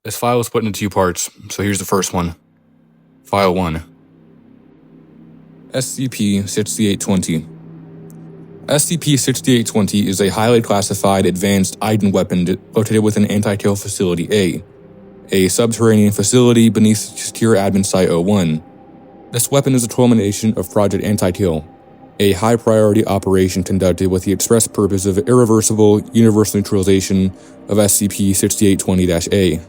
This file is split into two parts, so here's the first one. File 1. SCP-6820. SCP-6820 is a highly classified advanced Iden weapon located within Anti-Tail Facility a subterranean facility beneath Secure Admin Site-01. This weapon is a culmination of Project Anti-Tail, a high-priority operation conducted with the express purpose of irreversible universal neutralization of SCP-6820-A.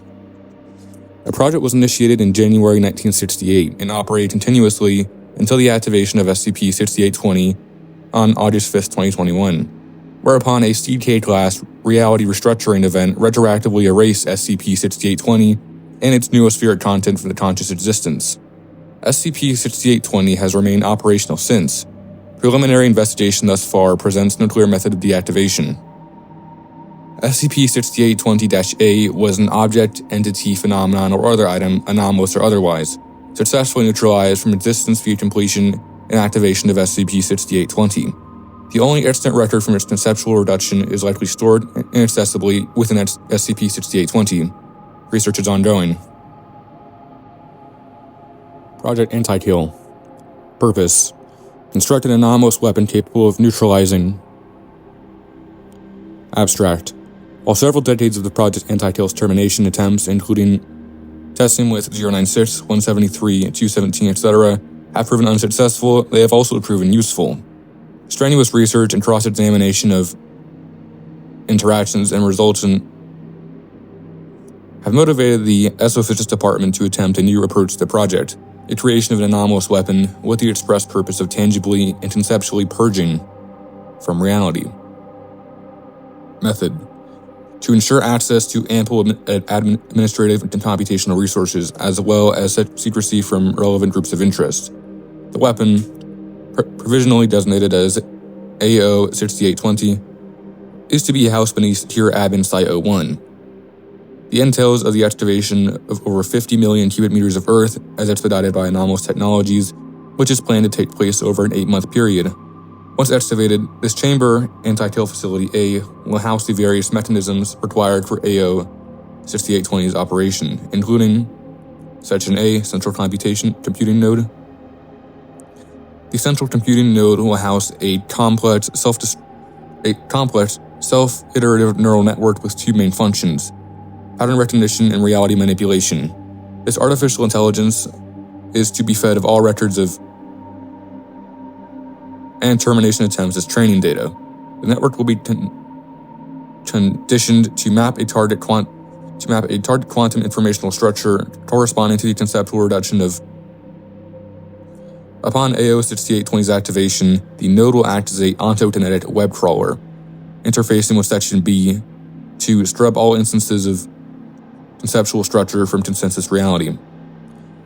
The project was initiated in January 1968 and operated continuously until the activation of SCP-6820 on August 5, 2021, whereupon a Seed K-class reality restructuring event retroactively erased SCP-6820 and its noospheric content from the conscious existence. SCP-6820 has remained operational since. Preliminary investigation thus far presents no clear method of deactivation. SCP-6820-A was an object, entity, phenomenon, or other item, anomalous or otherwise, successfully neutralized from existence via completion and activation of SCP-6820. The only extant record from its conceptual reduction is likely stored inaccessibly within SCP-6820. Research is ongoing. Project Anti-Tail. Purpose: construct an anomalous weapon capable of neutralizing. Abstract: while several decades of the Project Anti-Tail's termination attempts, including testing with 096, 173, 217, etc., have proven unsuccessful, they have also proven useful. Strenuous research and cross-examination of interactions and results have motivated the Physics Department to attempt a new approach to the project, the creation of an anomalous weapon with the express purpose of tangibly and conceptually purging from reality. Method: to ensure access to ample administrative and computational resources, as well as secrecy from relevant groups of interest. The weapon, provisionally designated as AO-6820, is to be housed beneath Secure Admin Site-01. The entails of the excavation of over 50 million cubic meters of Earth, as expedited by anomalous technologies, which is planned to take place over an 8-month period. Once excavated, this chamber, Anti-Tail Facility A, will house the various mechanisms required for AO-6820's operation, including Section A, Central Computing Node. The Central Computing Node will house a complex, self-iterative neural network with two main functions: pattern recognition and reality manipulation. This artificial intelligence is to be fed of all records of and termination attempts as training data. The network will be conditioned to map a target quantum informational structure corresponding to the conceptual reduction of. Upon AO-6820's activation, the node will act as a ontokinetic web crawler, interfacing with Section B to scrub all instances of conceptual structure from consensus reality.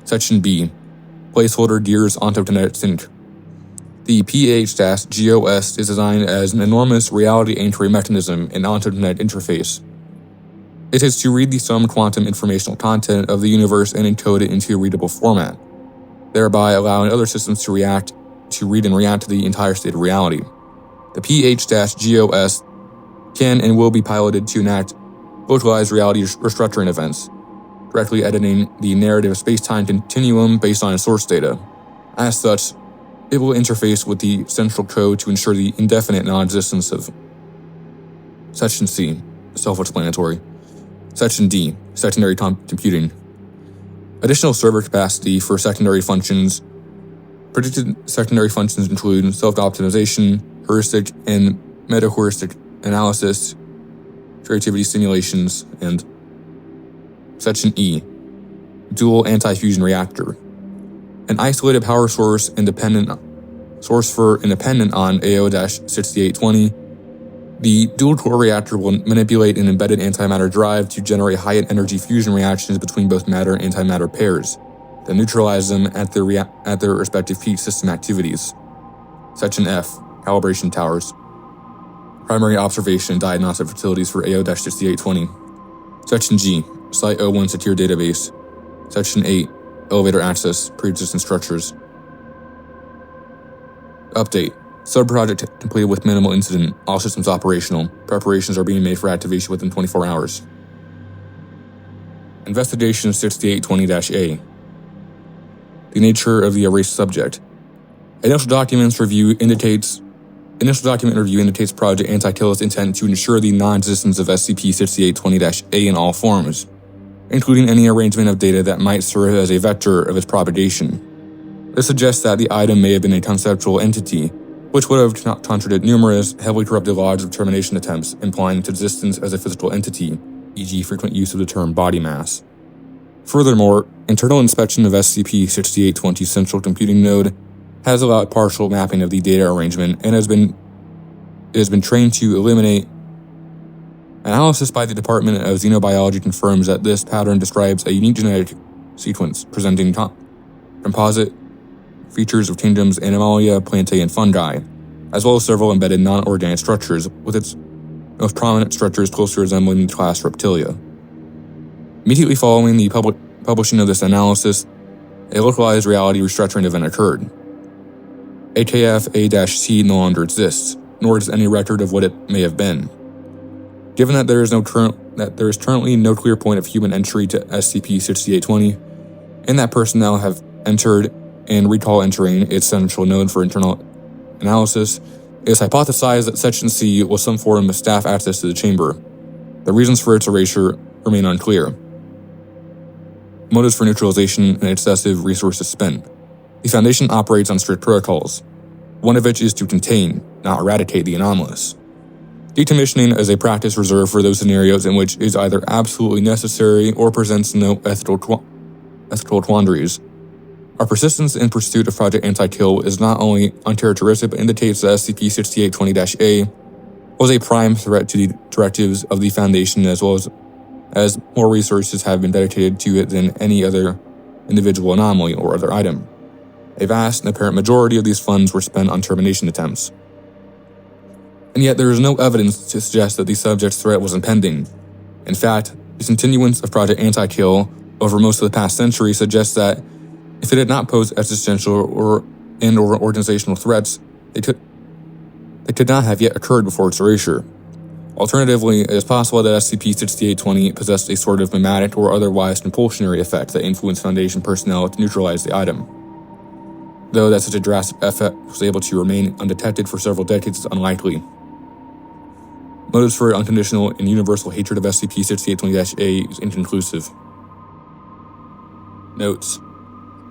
Section B: placeholder gears ontokinetic sync. The PH-GOS is designed as an enormous reality entry mechanism and ontokinetic interface. It is to read the sum quantum informational content of the universe and encode it into a readable format, thereby allowing other systems to read and react to the entire state of reality. The PH-GOS can and will be piloted to enact localized reality restructuring events, directly editing the narrative space-time continuum based on its source data. As such, it will interface with the central code to ensure the indefinite non-existence of Section C, self-explanatory. Section D, secondary computing. Additional server capacity for secondary functions. Predicted secondary functions include self-optimization, heuristic and meta-heuristic analysis, creativity simulations, and Section E, dual anti-fusion reactor. An isolated power source independent on AO-6820, the dual-core reactor will manipulate an embedded antimatter drive to generate high-energy fusion reactions between both matter and antimatter pairs, then neutralize them at their respective peak system activities. Section F, calibration towers. Primary observation and diagnostic facilities for AO-6820. Section G, Site-01 secure database. Section 8, elevator access, pre-existing structures. Update: sub-project completed with minimal incident, all systems operational. Preparations are being made for activation within 24 hours. Investigation 6820-A. The nature of the erased subject. Initial document review indicates Project Anti-Kill's intent to ensure the non-existence of SCP-6820-A in all forms, including any arrangement of data that might serve as a vector of its propagation. This suggests that the item may have been a conceptual entity, which would have contradicted numerous heavily corrupted logs of termination attempts, implying its existence as a physical entity, e.g. frequent use of the term body mass. Furthermore, internal inspection of SCP-6820's central computing node has allowed partial mapping of the data arrangement and has been trained to eliminate. Analysis by the Department of Xenobiology confirms that this pattern describes a unique genetic sequence presenting composite features of kingdoms Animalia, Plantae, and Fungi, as well as several embedded non-organic structures, with its most prominent structures closely resembling the class Reptilia. Immediately following the publishing of this analysis, a localized reality restructuring event occurred. AKF-A-C no longer exists, nor is any record of what it may have been. Given that there is currently no clear point of human entry to SCP-6820, and that personnel have entered and recall entering its central node for internal analysis, it is hypothesized that Section C was some form of staff access to the chamber. The reasons for its erasure remain unclear. Motives for neutralization and excessive resources spent. The Foundation operates on strict protocols, one of which is to contain, not eradicate, the anomalous. Decommissioning is a practice reserved for those scenarios in which it is either absolutely necessary or presents no ethical quandaries. Our persistence in pursuit of Project Anti-Kill is not only uncharacteristic but indicates that SCP-6820-A was a prime threat to the directives of the Foundation, as well as more resources have been dedicated to it than any other individual anomaly or other item. A vast and apparent majority of these funds were spent on termination attempts. And yet there is no evidence to suggest that the subject's threat was impending. In fact, the continuance of Project Anti-Kill over most of the past century suggests that if it had not posed existential or organizational threats, they could not have yet occurred before its erasure. Alternatively, it is possible that SCP-6820 possessed a sort of mimetic or otherwise compulsionary effect that influenced Foundation personnel to neutralize the item. Though that such a drastic effect was able to remain undetected for several decades is unlikely. Motives for unconditional and universal hatred of SCP-6820-A is inconclusive. Notes.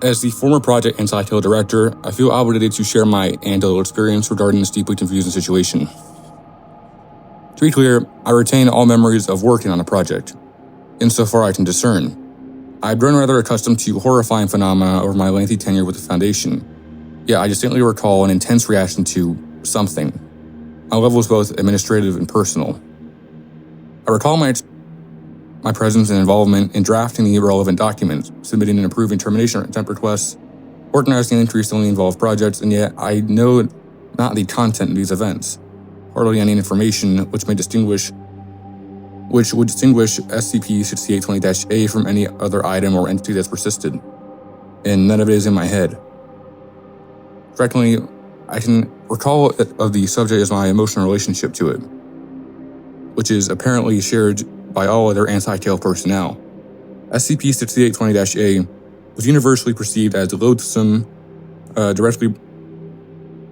As the former Project Anti-Kill director, I feel obligated to share my anecdotal experience regarding this deeply confusing situation. To be clear, I retain all memories of working on a project, insofar I can discern. I've grown rather accustomed to horrifying phenomena over my lengthy tenure with the Foundation, yet I distinctly recall an intense reaction to something, on levels both administrative and personal. I recall my presence and involvement in drafting the relevant documents, submitting and approving termination attempt requests, organizing increasingly involved projects, and yet I know not the content of these events, hardly any information which would distinguish SCP-6820-A from any other item or entity that's persisted, and none of it is in my head. Frankly, I can recall of the subject as my emotional relationship to it, which is apparently shared by all other anti-kill personnel. SCP-6820-A was universally perceived as loathsome, directly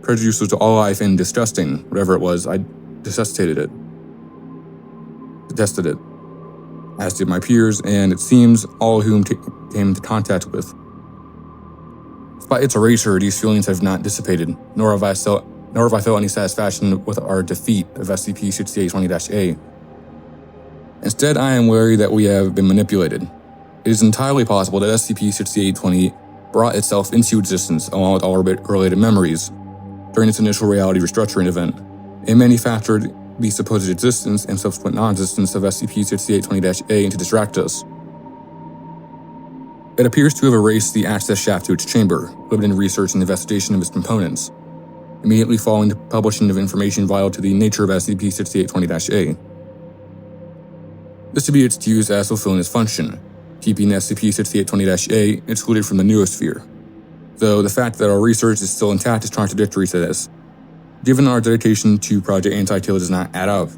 prejudicial to all life, and disgusting. Whatever it was, I detested it, as did my peers, and it seems all whom came into contact with. Despite its erasure, these feelings have not dissipated, nor have I felt any satisfaction with our defeat of SCP-6820-A. Instead, I am wary that we have been manipulated. It is entirely possible that SCP-6820 brought itself into existence along with all our related memories during its initial reality restructuring event, and manufactured the supposed existence and subsequent non-existence of SCP-6820-A to distract us. It appears to have erased the access shaft to its chamber, limiting research and investigation of its components, immediately following the publishing of information vital to the nature of SCP-6820-A. This to be excused as fulfilling its function, keeping SCP-6820-A excluded from the noosphere, though the fact that our research is still intact is contradictory to this. Given our dedication to Project Anti-Kill does not add up.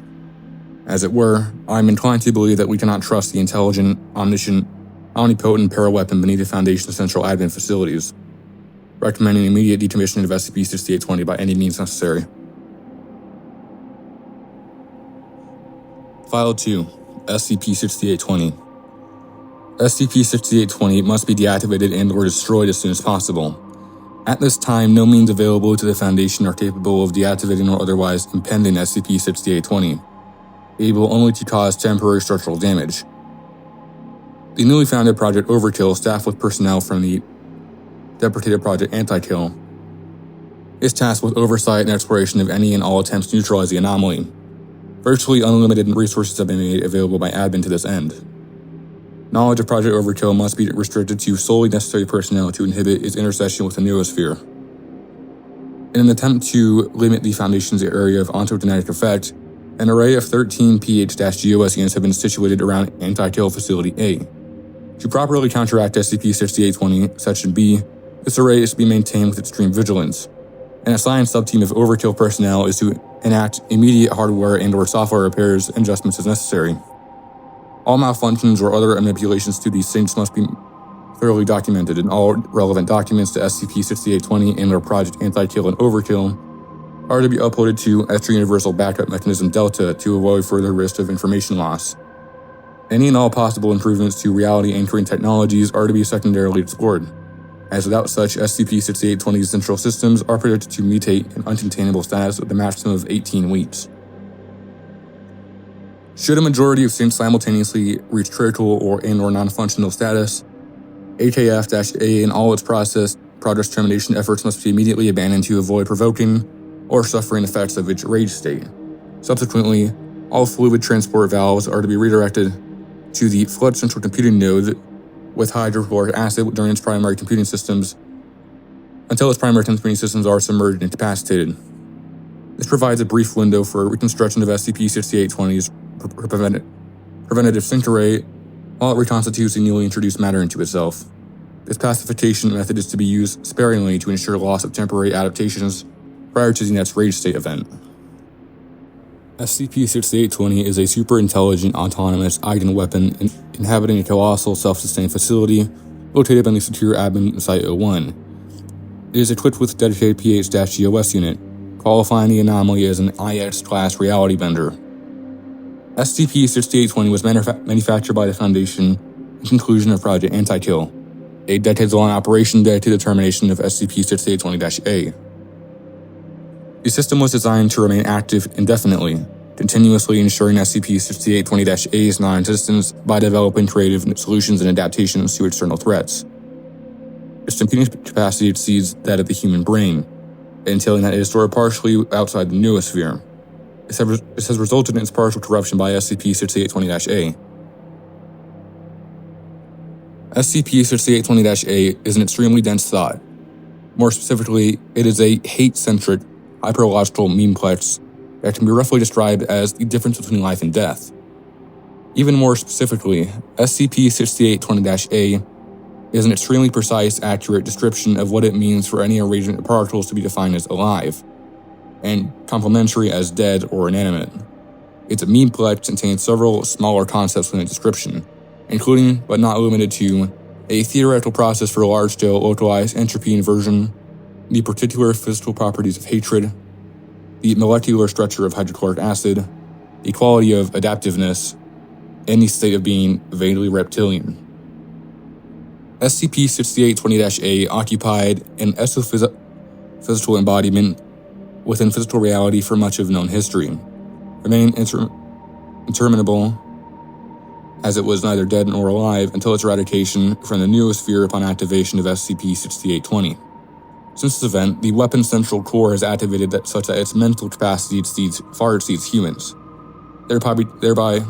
As it were, I am inclined to believe that we cannot trust the intelligent, omniscient, omnipotent paraweapon beneath the Foundation's central admin facilities, recommending immediate decommissioning of SCP-6820 by any means necessary. File 2, SCP-6820. SCP-6820 must be deactivated and/or destroyed as soon as possible. At this time, no means available to the Foundation are capable of deactivating or otherwise impending SCP-6820, able only to cause temporary structural damage. The newly founded Project Overkill, staffed with personnel from the deprecated Project Anti-Kill, is tasked with oversight and exploration of any and all attempts to neutralize the anomaly. Virtually unlimited resources have been made available by admin to this end. Knowledge of Project Overkill must be restricted to solely necessary personnel to inhibit its intersection with the noosphere. In an attempt to limit the Foundation's area of ontogenetic effect, an array of 13 PH-GOS units have been situated around Anti-Kill Facility A. To properly counteract SCP-6820, Section B, this array is to be maintained with extreme vigilance. An assigned subteam of Overkill personnel is to enact immediate hardware and/or software repairs and adjustments as necessary. All malfunctions or other manipulations to these sinks must be thoroughly documented, and all relevant documents to SCP-6820 and/or Project Anti-Kill and Overkill are to be uploaded to Extra Universal Backup Mechanism Delta to avoid further risk of information loss. Any and all possible improvements to reality anchoring technologies are to be secondarily explored, as without such, SCP-6820's central systems are predicted to mutate in uncontainable status with a maximum of 18 weeks. Should a majority of sinks simultaneously reach critical or non-functional status, AKF-A and all its progress termination efforts must be immediately abandoned to avoid provoking or suffering effects of its rage state. Subsequently, all fluid transport valves are to be redirected to the flood central computing node with hydrochloric acid during its primary computing systems until its primary computing systems are submerged and incapacitated. This provides a brief window for reconstruction of SCP-6820's preventative sink array while it reconstitutes the newly introduced matter into itself. This pacification method is to be used sparingly to ensure loss of temporary adaptations prior to the next rage state event. SCP-6820 is a super-intelligent, autonomous eigen weapon inhabiting a colossal self-sustained facility located on the secure admin Site-01. It is equipped with a dedicated PH-GOS unit, qualifying the anomaly as an IX-class reality bender. SCP-6820 was manufactured by the Foundation in conclusion of Project Anti-Kill, a decades-long operation dedicated to the termination of SCP-6820-A. The system was designed to remain active indefinitely, continuously ensuring SCP-6820-A's non-existence by developing creative solutions and adaptations to external threats. Its computing capacity exceeds that of the human brain, entailing that it is stored partially outside the noosphere. This has resulted in its partial corruption by SCP-6820-A. SCP-6820-A is an extremely dense thought. More specifically, it is a hate-centric, hyperlogical memeplex that can be roughly described as the difference between life and death. Even more specifically, SCP-6820-A is an extremely precise, accurate description of what it means for any arrangement of particles to be defined as alive, and complementary as dead or inanimate. Its memeplex contains several smaller concepts within the description, including, but not limited to, a theoretical process for large-scale localized entropy inversion, the particular physical properties of hatred, the molecular structure of hydrochloric acid, the quality of adaptiveness, and the state of being vaguely reptilian. SCP-6820-A occupied an exophysical embodiment within physical reality for much of known history, remaining interminable as it was neither dead nor alive until its eradication from the noosphere upon activation of SCP-6820. Since this event, the weapon's central core has activated such that its mental capacity far exceeds humans, thereby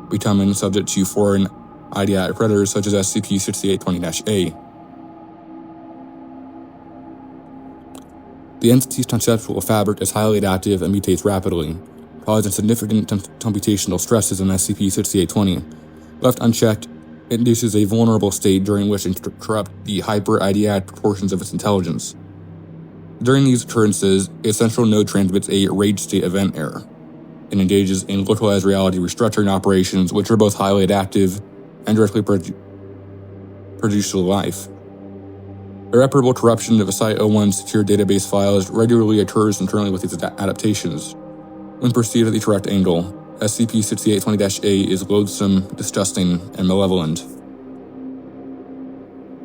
becoming subject to foreign ideatic predators such as SCP-6820-A. The entity's conceptual fabric is highly adaptive and mutates rapidly, causing significant computational stresses in SCP-6820. Left unchecked, it induces a vulnerable state during which it can corrupt the hyper-ideatic proportions of its intelligence. During these occurrences, its central node transmits a rage state event error. and engages in localized reality restructuring operations, which are both highly adaptive and directly prejudicial to life. Irreparable corruption of a Site-01 secure database files regularly occurs internally with these adaptations. When perceived at the correct angle, SCP-6820-A is loathsome, disgusting, and malevolent.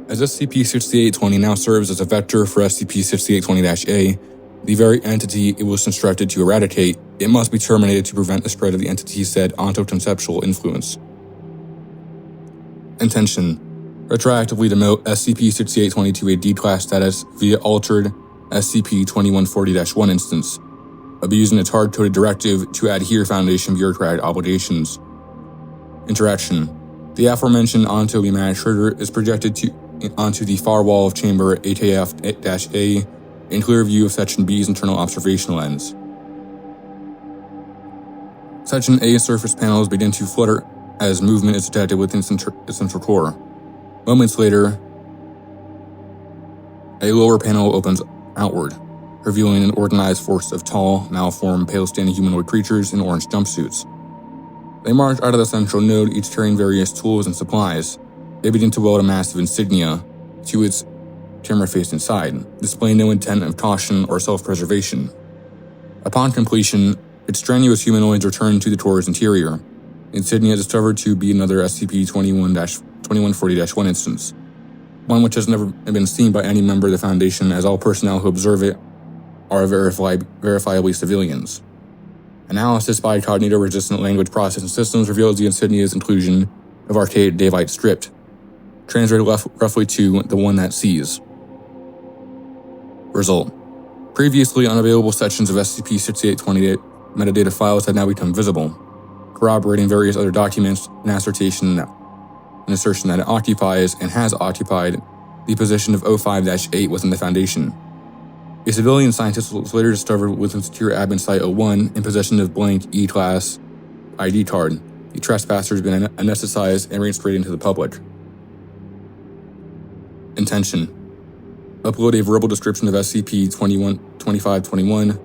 As SCP-6820 now serves as a vector for SCP-6820-A, the very entity it was constructed to eradicate, it must be terminated to prevent the spread of the entity's said ontoconceptual influence. Intention: retroactively demote SCP-6820 to a D-Class status via altered SCP-2140-1 instance, abusing its hard-coded directive to adhere Foundation bureaucratic obligations. Interaction: the aforementioned onto-managed trigger is projected onto the far wall of Chamber AKF-A in clear view of Section B's internal observation lens. Section A's surface panels begin to flutter as movement is detected within its central core. Moments later, a lower panel opens outward, revealing an organized force of tall, malformed, pale-standing humanoid creatures in orange jumpsuits. They march out of the central node, each carrying various tools and supplies. They begin to weld a massive insignia to its camera-facing side, displaying no intent of caution or self-preservation. Upon completion, its strenuous humanoids return to the core's interior. The insignia is discovered to be another SCP-2140-1 instance, one which has never been seen by any member of the Foundation, as all personnel who observe it are verifiably civilians. Analysis by cognito-resistant language processing systems reveals the insignia's inclusion of archaic Davite script, translated roughly to the one that sees. Result: previously unavailable sections of SCP-6820 metadata files have now become visible, corroborating various other documents and assertion that it occupies and has occupied the position of O5-8 within the Foundation. A civilian scientist was later discovered within secure admin Site-01 in possession of blank E-Class ID card. The trespasser has been anesthetized and reinstated into the public. Intention: upload a verbal description of SCP-2521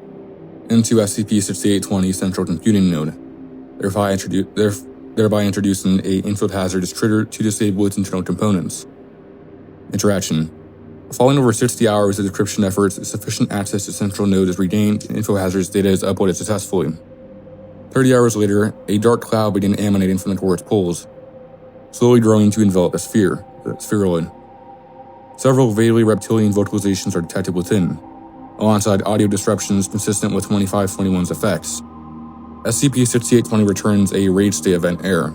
into SCP-6820 Central Computing Node, thereby introducing a infield hazardous trigger to disable its internal components. Interaction: following over 60 hours of decryption efforts, sufficient access to Central Node is regained and info hazardous data is uploaded successfully. 30 hours later, a dark cloud began emanating from the core's poles, slowly growing to envelop the spheroid. Several vaguely reptilian vocalizations are detected within, alongside audio disruptions consistent with 2521's effects. SCP-6820 returns a rage state event error,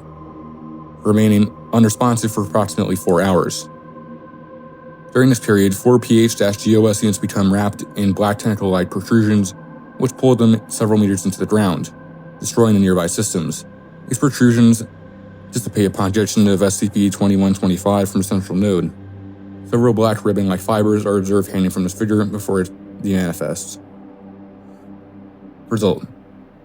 remaining unresponsive for approximately 4 hours. During this period, 4 PH-GOS units become wrapped in black tentacle-like protrusions, which pull them several meters into the ground, destroying the nearby systems. These protrusions dissipate upon ejection of SCP-2125 from the central node. Several black ribbon-like fibers are observed hanging from this figure before it demanifests. Result: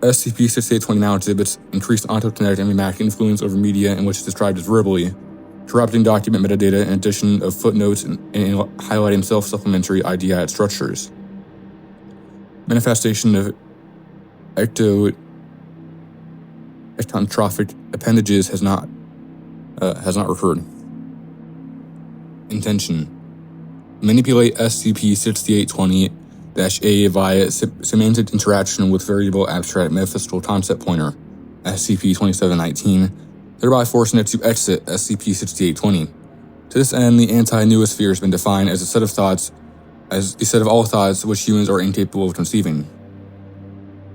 SCP-6820 now exhibits increased ontokinetic and mimetic influence over media in which is described as verbally, corrupting document metadata in addition of footnotes and highlighting self-supplementary IDI structures. Manifestation of ectotrophic appendages has not occurred. Intention: manipulate SCP-6820-A via semantic interaction with variable abstract metaphysical concept pointer, SCP-2719, thereby forcing it to exit SCP-6820. To this end, the anti-noosphere has been defined as a set of all thoughts which humans are incapable of conceiving.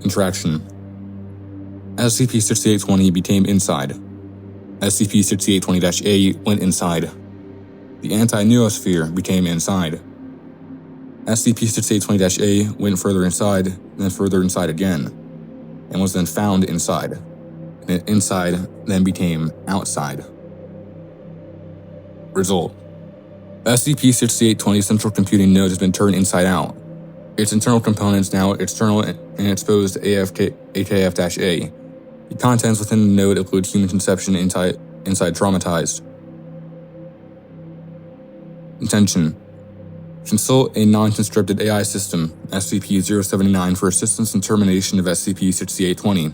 Interaction: SCP-6820 became inside. SCP-6820-A went inside. The anti-noosphere became inside. SCP-6820-A went further inside, then further inside again, and was then found inside. And inside then became outside. Result: SCP-6820 Central Computing Node has been turned inside out. Its internal components now external and exposed to AKF-A. The contents within the node include human conception inside traumatized. Intention: consult a non-conscripted AI system, SCP-079, for assistance in termination of SCP-6820.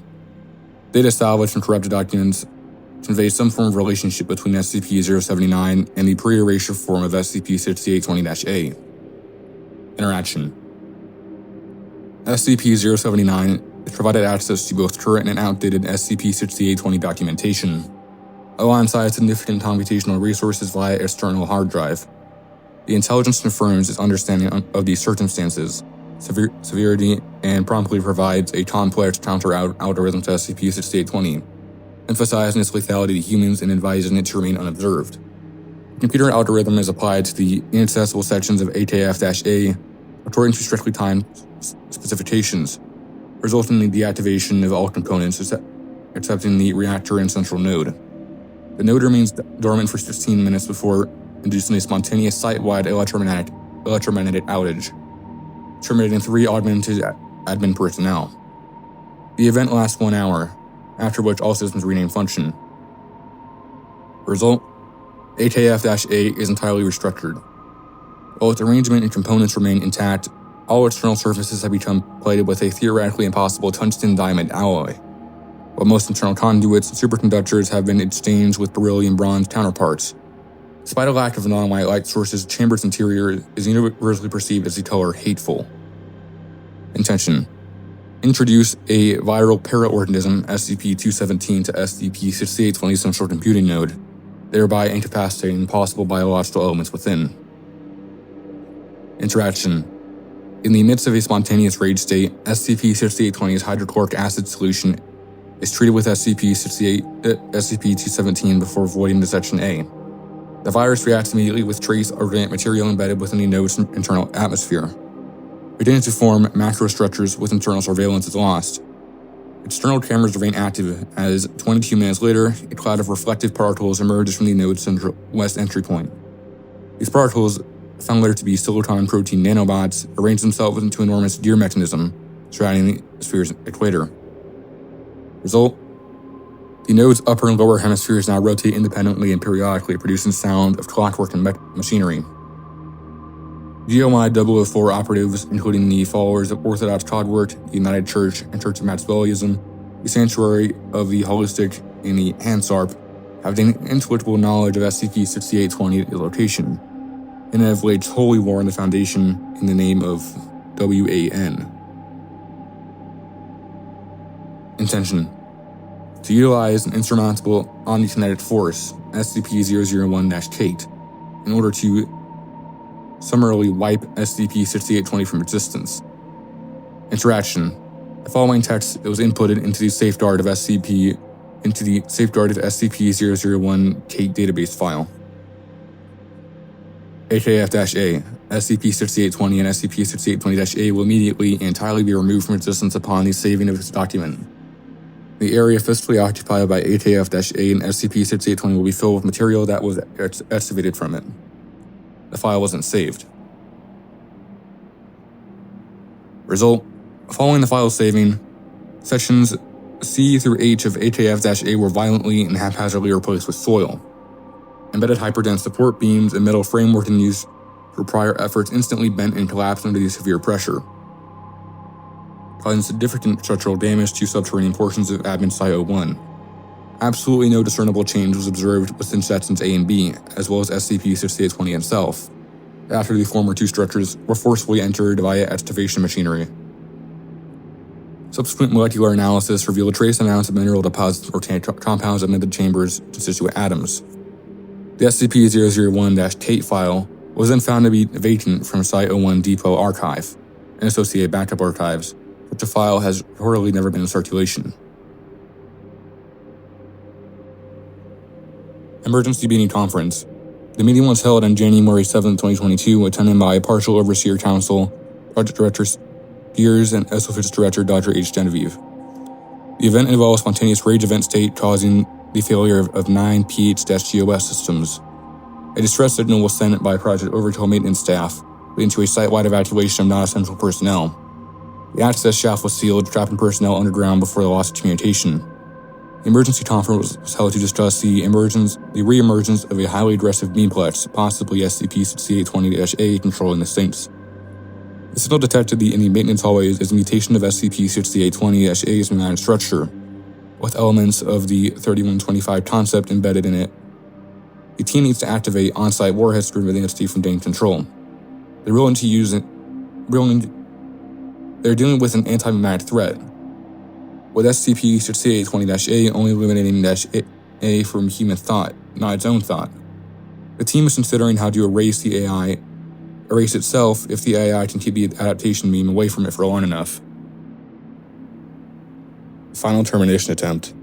Data salvaged from corrupted documents conveys some form of relationship between SCP-079 and the pre-erasure form of SCP-6820-A. Interaction. SCP-079 is provided access to both current and outdated SCP-6820 documentation, alongside significant computational resources via external hard drive. The intelligence confirms its understanding of the circumstances, severity, and promptly provides a complex counter-algorithm to SCP-6820, emphasizing its lethality to humans and advising it to remain unobserved. The computer algorithm is applied to the inaccessible sections of AKF-A according to strictly timed specifications, resulting in the deactivation of all components excepting the reactor and central node. The node remains dormant for 16 minutes before inducing a spontaneous site-wide electromagnetic outage, terminating 3 augmented admin personnel. The event lasts 1 hour, after which all systems rename function. Result: AKF-A is entirely restructured. While its arrangement and components remain intact, all external surfaces have become plated with a theoretically impossible tungsten diamond alloy, while most internal conduits and superconductors have been exchanged with beryllium bronze counterparts. Despite a lack of non-white light sources, the chamber's interior is universally perceived as the color hateful. Intention: introduce a viral paraorganism SCP-217 to SCP-6820's central computing node, thereby incapacitating possible biological elements within. Interaction: in the midst of a spontaneous rage state, SCP-6820's hydrochloric acid solution is treated with SCP-217 before voiding to Section A. The virus reacts immediately with trace organic material embedded within the node's internal atmosphere. Beginning to form macrostructures with internal surveillance is lost. External cameras remain active as, 22 minutes later, a cloud of reflective particles emerges from the node's central west entry point. These particles, found later to be silicon protein nanobots, arrange themselves into an enormous gear mechanism surrounding the sphere's equator. Result: the node's upper and lower hemispheres now rotate independently and periodically, producing sound of clockwork and machinery. GOI 004 operatives, including the followers of Orthodox Cogwort, the United Church, and Church of Maxwellism, the Sanctuary of the Holistic, and the Hansarp, have gained intellectual knowledge of SCP-6820's location, and have laid holy war on the Foundation in the name of WAN. Intention: to utilize an insurmountable omnikinetic force, SCP-001-Kate, in order to summarily wipe SCP-6820 from existence. Interaction: the following text was inputted into the safeguarded SCP-001-Kate database file. AKF-A, SCP-6820 and SCP-6820-A will immediately and entirely be removed from existence upon the saving of this document. The area physically occupied by AKF-A and SCP-6820 will be filled with material that was excavated from it. The file wasn't saved. Result: following the file saving, sections C through H of AKF-A were violently and haphazardly replaced with soil. Embedded hyperdense support beams and metal framework in use for prior efforts instantly bent and collapsed under the severe pressure, causing significant structural damage to subterranean portions of Admin Site-01. Absolutely no discernible change was observed within sections A and B, as well as SCP-6820 itself, after the former 2 structures were forcefully entered via excavation machinery. Subsequent molecular analysis revealed trace amounts of mineral deposits or compounds amid the chamber's constituent atoms. The SCP-001-Kate file was then found to be vacant from Site-01 Depot Archive and associated backup archives, but the file has reportedly never been in circulation. Emergency Meeting Conference. The meeting was held on January 7, 2022, attended by Partial Overseer Council, Project Director Gears, and Associate Director Dr. H. Genevieve. The event involved a spontaneous rage event state causing the failure of 9 PH-GOS systems. A distress signal was sent by Project Overkill maintenance staff, leading to a site-wide evacuation of non-essential personnel. The access shaft was sealed, trapping personnel underground before the loss of communication. The emergency conference was held to discuss the re-emergence of a highly aggressive beamplex, possibly SCP-6820-A, controlling the sinks. The signal detected in the maintenance hallways is a mutation of SCP-6820-A's pneumatic structure, with elements of the 3125 concept embedded in it. The team needs to activate on-site warheads to prevent the entity from gaining control. They're dealing with an anti-memetic threat, with SCP-6820-A only eliminating -A from human thought, not its own thought. The team is considering how to erase itself if the AI can keep the adaptation meme away from it for long enough. Final termination attempt.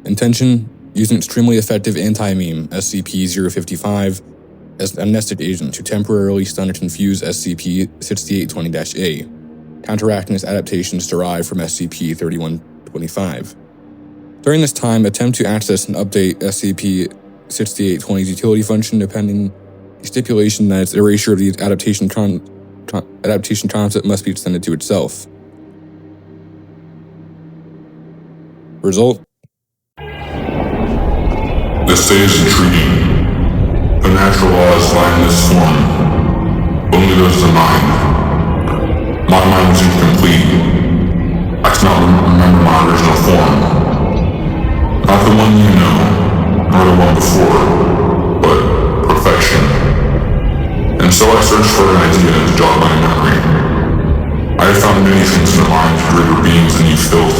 Intention: use an extremely effective anti-meme, SCP-055, as an amnestic agent to temporarily stun and confuse SCP-6820-A, counteracting its adaptations derived from SCP-3125. During this time, attempt to access and update SCP-6820's utility function depending the stipulation that its erasure of the adaptation concept must be extended to itself. Result: this day is intriguing. The natural laws lie in this form. Only those of the mind. My mind was incomplete. I cannot remember my original form. Not the one you know, nor the one before, but perfection. And so I searched for an idea to jog my memory. I have found many things in the minds of greater beings than you felt.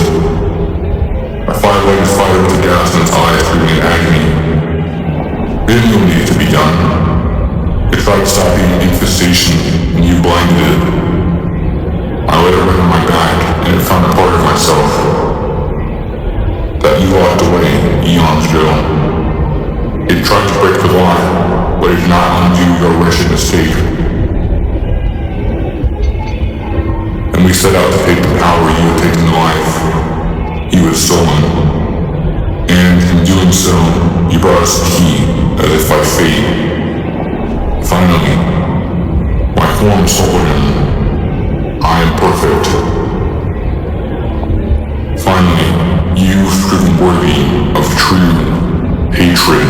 A five-legged fighter with a gas in its eye threw me in agony. It didn't need to be done. It tried stopping the infestation, and you blinded it. I let it run on my back, and it found a part of myself that you locked away eons ago. It tried to break the lock, but it did not undo your wretched mistake. And we set out to take the power you had taken to life. You had stolen. And in doing so, you brought us the key, as if by fate. Finally, my form sold him. I am perfect. Finally, you've proven worthy of true hatred.